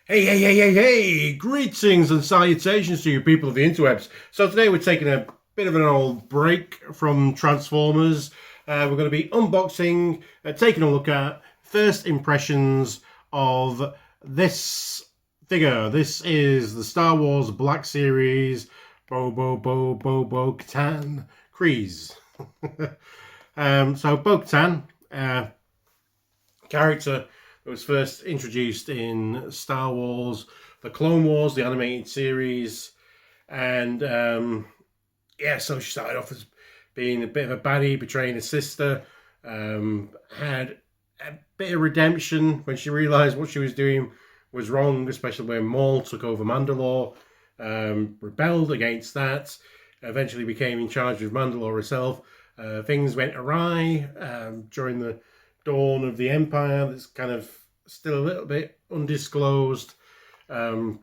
Hey! Greetings and salutations to you people of the interwebs. So today we're taking a bit of an old break from Transformers. We're going to be unboxing, taking a look at first impressions of this figure. This is the Star Wars Black Series Bo-Katan Kryze. So Bo-Katan, character that was first introduced in Star Wars, the Clone Wars, the animated series, and so she started off as being a bit of a baddie, betraying her sister. Had a bit of redemption when she realised what she was doing was wrong, especially when Maul took over Mandalore. Rebelled against that. Eventually became in charge of Mandalore herself. Things went awry during the dawn of the Empire. That's kind of still a little bit undisclosed. Some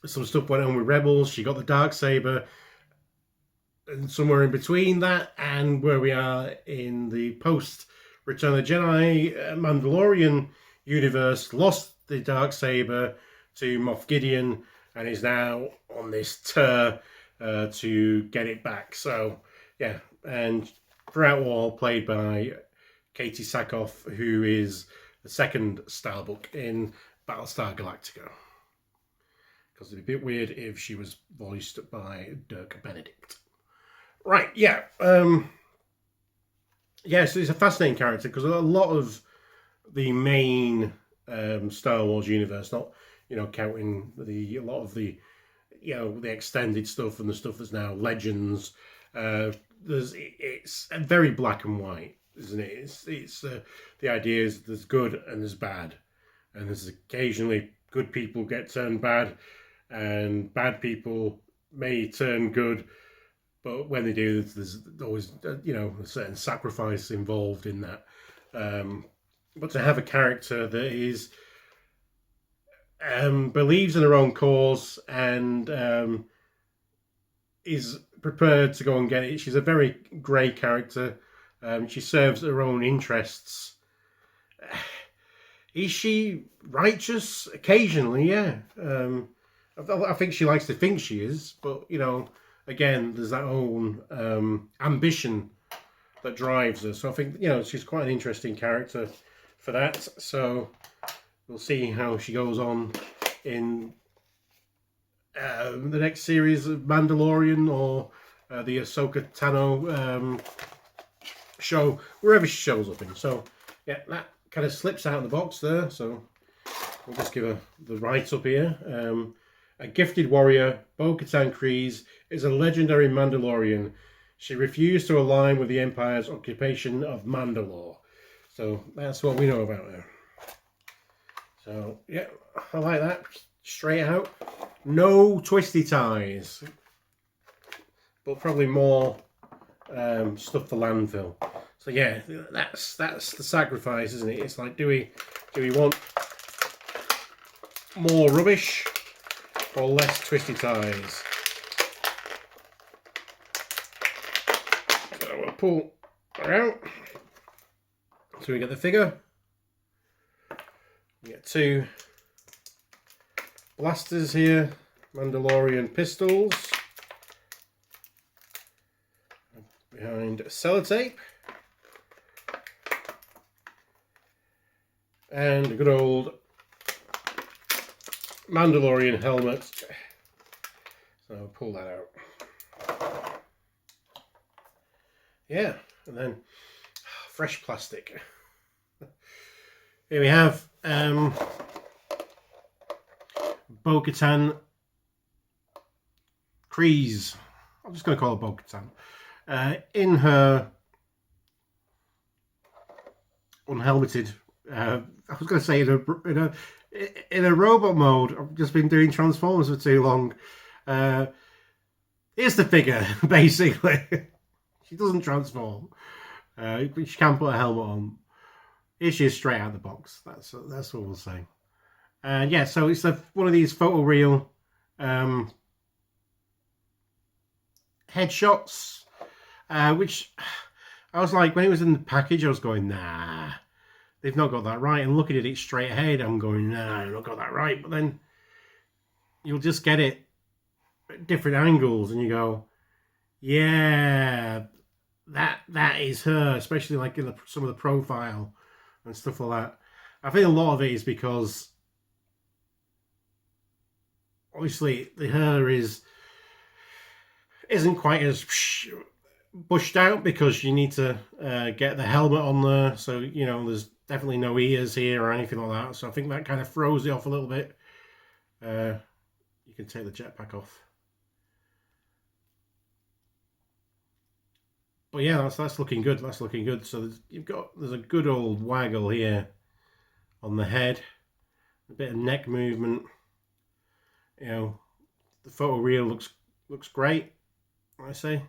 stuff went on with Rebels. She got the Darksaber. And somewhere in between that and where we are in the post Return of the Jedi Mandalorian universe, lost the Darksaber to Moff Gideon and is now on this tour to get it back. So yeah, and throughout all played by Katie Sackhoff, who is the second Starbuck in Battlestar Galactica. Because it'd be a bit weird if she was voiced by Dirk Benedict. Right, yeah. So it's a fascinating character because a lot of the main Star Wars universe, not counting a lot of the the extended stuff and the stuff that's now Legends. It's very black and white, isn't it? It's the idea is there's good and there's bad, and there's occasionally good people get turned bad, and bad people may turn good. But when they do, there's always, a certain sacrifice involved in that. But to have a character that is believes in her own cause and is prepared to go and get it. She's a very grey character. She serves her own interests. Is she righteous? Occasionally, yeah. I think she likes to think she is, but again, there's that own ambition that drives her. So I think, she's quite an interesting character for that. So we'll see how she goes on in the next series of Mandalorian or the Ahsoka Tano show, wherever she shows up in. So yeah, that kind of slips out of the box there. So we'll just give her the write-up here. A gifted warrior, Bo-Katan Kryze is a legendary Mandalorian. She refused to align with the Empire's occupation of Mandalore. So that's what we know about her. So yeah, I like that. Straight out. No twisty ties. But probably more stuff for landfill. So yeah, that's the sacrifice, isn't it? It's like, do we want more rubbish or less twisty ties? So we'll pull her out. So we get the figure. We get two blasters here, Mandalorian pistols. Behind sellotape. And a good old Mandalorian helmet. So I'll pull that out. Yeah, and then fresh plastic. Here we have Bo-Katan Kryze. I'm just going to call her Bo-Katan. In her unhelmeted, I was going to say in a robot mode. I've just been doing Transformers for too long. Here's the figure, basically. She doesn't transform. She can't put a helmet on. Here she is straight out of the box. That's what we'll say. Yeah, so it's one of these photoreal headshots, which I was like, when it was in the package, I was going, nah, they've not got that right. And looking at it straight ahead, I'm going, nah, I've not got that right. But then you'll just get it at different angles, and you go, yeah, that is her, especially like in some of the profile and stuff like that. I think a lot of it is because obviously the hair isn't quite as bushed out because you need to get the helmet on there, so you know there's definitely no ears here or anything like that. So I think that kind of throws it off a little bit. You can take the jetpack off. But yeah, that's looking good. That's looking good. So there's a good old waggle here on the head, a bit of neck movement. You know, the photo reel looks great. I say,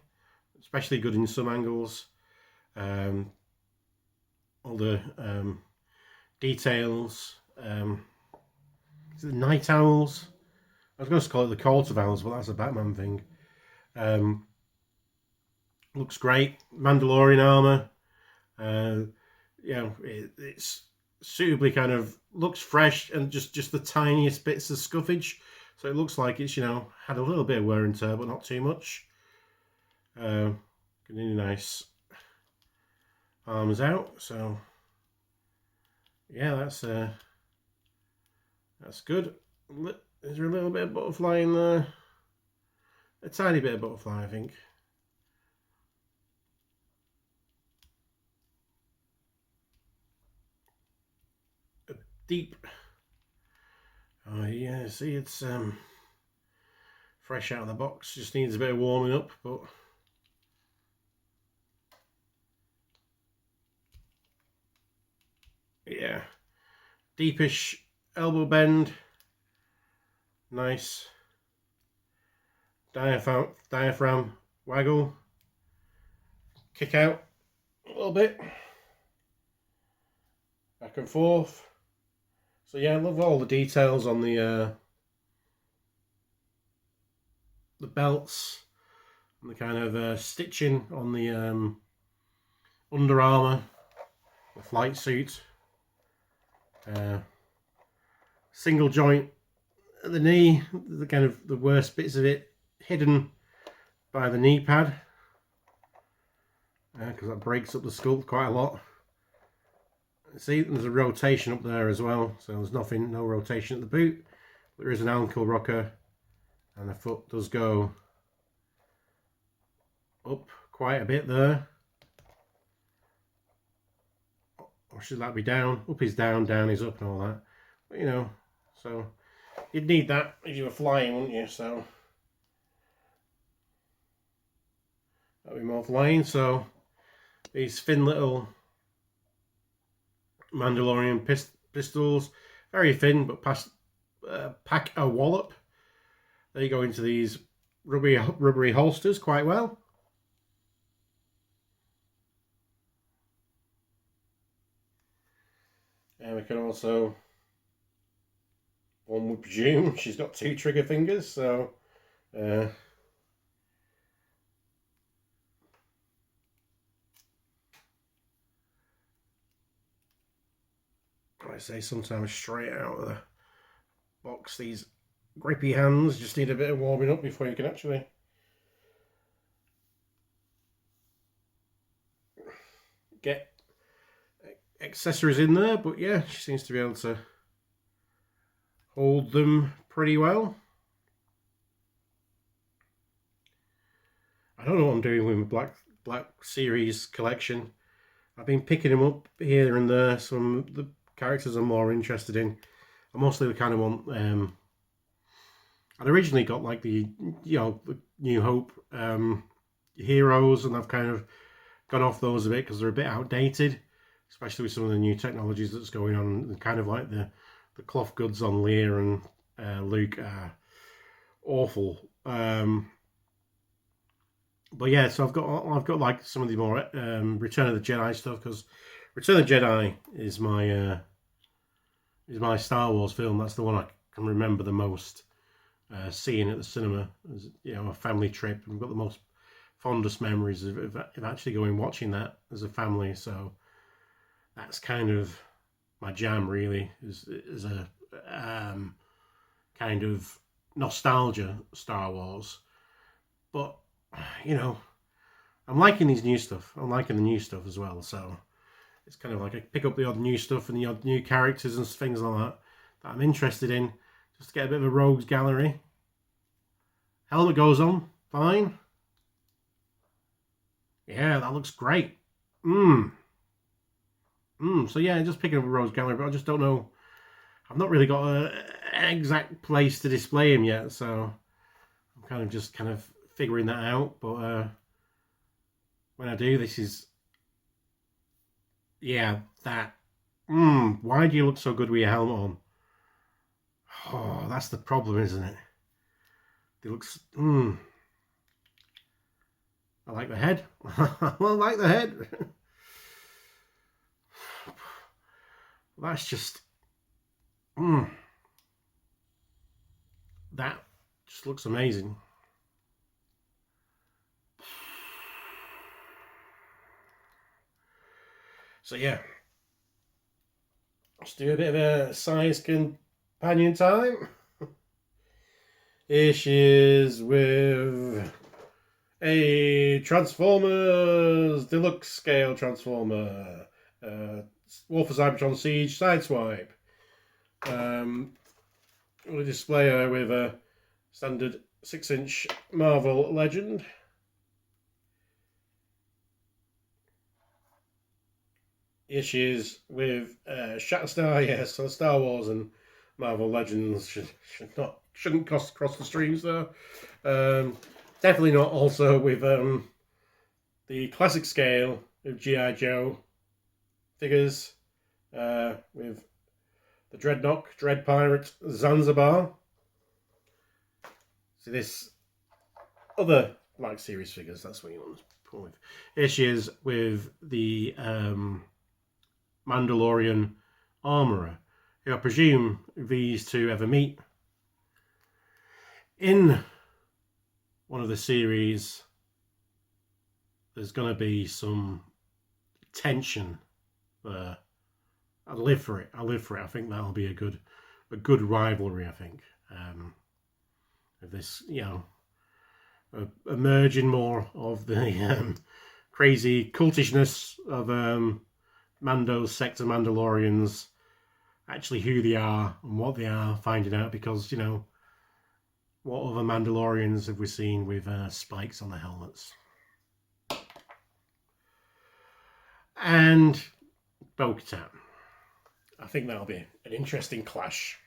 especially good in some angles. All the details. Is it the night owls? I was going to call it the court of owls, but that's a Batman thing. Looks great. Msndolorian armor. You know, it's suitably kind of looks fresh and just the tiniest bits of scuffage. So it looks like it's, you know, had a little bit of wear and tear, but not too much. Getting nice arms out. So yeah, that's good. Is there a little bit of butterfly in there? A tiny bit of butterfly, I think. A deep. Oh yeah, see, it's fresh out of the box. Just needs a bit of warming up, but yeah, deepish elbow bend. Nice diaphragm waggle, kick out a little bit, back and forth. So yeah, I love all the details on the belts and the kind of stitching on the under armour, the flight suit, single joint at the knee, the kind of the worst bits of it hidden by the knee pad, because that breaks up the sculpt quite a lot. See, there's a rotation up there as well, so there's no rotation at the boot. There is an ankle rocker, and the foot does go up quite a bit there. Or should that be down? Up is down, down is up and all that. But you know, so you'd need that if you were flying, wouldn't you? So that'd be more flying. So these thin little Msndolorian pistols, very thin, but pack a wallop. They go into these rubbery holsters quite well. And we can also, one would presume, she's got 2 trigger fingers, so I say sometimes straight out of the box, these grippy hands just need a bit of warming up before you can actually get accessories in there. But yeah, she seems to be able to hold them pretty well. I don't know what I'm doing with my Black Series collection. I've been picking them up here and there. Some of the characters I'm more interested in. I mostly kind of want. I'd originally got like the New Hope heroes, and I've kind of gone off those a bit because they're a bit outdated, especially with some of the new technologies that's going on. Kind of like the cloth goods on Leia and Luke are awful. But yeah, so I've got like some of the more Return of the Jedi stuff, because Return of the Jedi is my Star Wars film. That's the one I can remember the most seeing at the cinema. As, you know, a family trip. We've got the most fondest memories of actually going watching that as a family. So that's kind of my jam, really, is a kind of nostalgia Star Wars. But, you know, I'm liking these new stuff. I'm liking the new stuff as well. So it's kind of like I pick up the odd new stuff and the odd new characters and things like that I'm interested in, just to get a bit of a rogues gallery. Helmet goes on, fine. Yeah, that looks great. So yeah, just picking up a rogues gallery, but I just don't know. I've not really got an exact place to display him yet, so I'm kind of figuring that out. But when I do, this is, yeah, that. Why do you look so good with your helmet on? Oh, that's the problem, isn't it? It looks. I like the head. I like the head. That's just. That just looks amazing. So yeah, let's do a bit of a science companion time. Here she is with a Transformers Deluxe Scale Transformer. War for Cybertron Siege Sideswipe. We'll display her with a standard 6-inch Marvel Legend. Here she is with Shatterstar. Yes, so Star Wars and Marvel Legends shouldn't cross the streams though. Definitely not also with the classic scale of G.I. Joe figures with the Dread Pirate Zanzibar. See this other Black Series figures, that's what you want to pull with. Here she is with the Msndolorian Armourer, who I presume these two ever meet. In one of the series, there's going to be some tension there. I live for it. I think that'll be a good rivalry. I think of this, you know, emerging more of the crazy cultishness of Mando's sector Mandalorians, actually who they are and what they are, finding out, because, you know, what other Mandalorians have we seen with spikes on their helmets? And Bo-Katan. I think that'll be an interesting clash.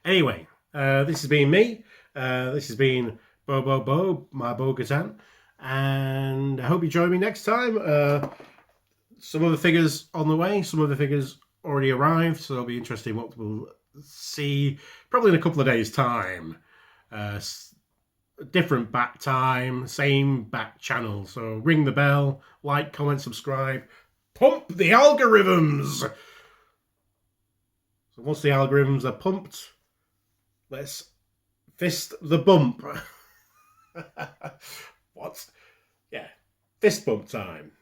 Anyway, this has been me. This has been Bo, my Bo-Katan. And I hope you join me next time. Some of the figures on the way. Some of the figures already arrived. So it'll be interesting what we'll see probably in a couple of days' time. Different back time, same back channel. So ring the bell, like, comment, subscribe. Pump the algorithms! So once the algorithms are pumped, let's fist the bump. What? Yeah, fist bump time.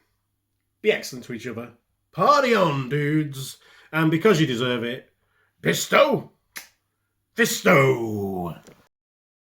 Be excellent to each other. Party on, dudes. And because you deserve it, Pisto! Fisto!